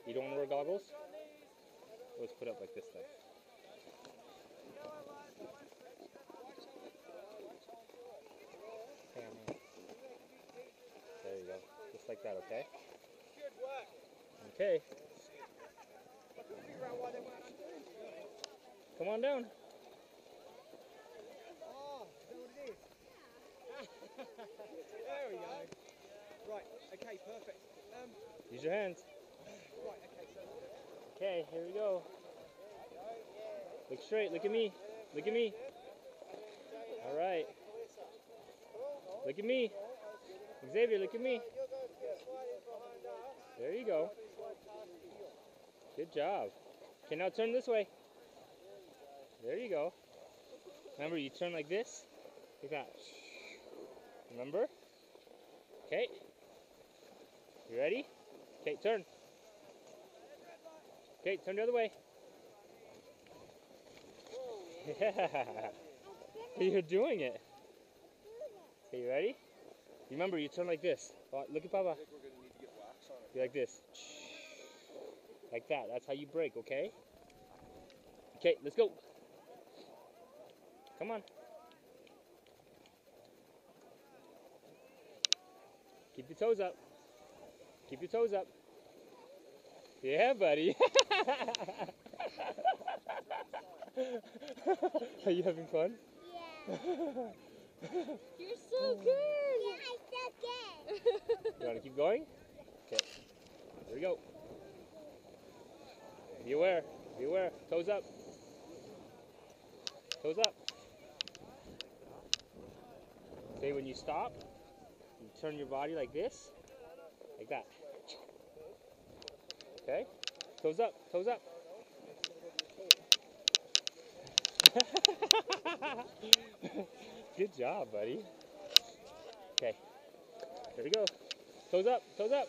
You don't want to wear goggles? Let's put it up like this then. Hang on, hang on. There you go. Just like that, okay? Okay. Come on down. Oh, is that what it is? There we go. Right, okay, perfect. Use your hands. Right, okay, so... Okay, here we go. Look straight, look at me. Look at me. All right. Look at me. Xavier, look at me. There you go. Good job. Okay, now turn this way. There you go. Remember, you turn like this. Like that. Remember? Okay. You ready? Okay, turn. Okay, turn the other way. Yeah. You're doing it. Okay, you ready? Remember, you turn like this. Look at Papa. Be like this. Like that. That's how you brake, okay? Okay, let's go. Come on. Keep your toes up. Keep your toes up. Yeah, buddy. Are you having fun? Yeah. You're so good. Yeah, I'm so good. You want to keep going? Okay. Here we go. Be aware. Be aware. Toes up. Toes up. Okay, when you stop, you turn your body like this. Like that. Okay? Toes up. Toes up. Good job, buddy. Okay. Here we go. Toes up. Toes up.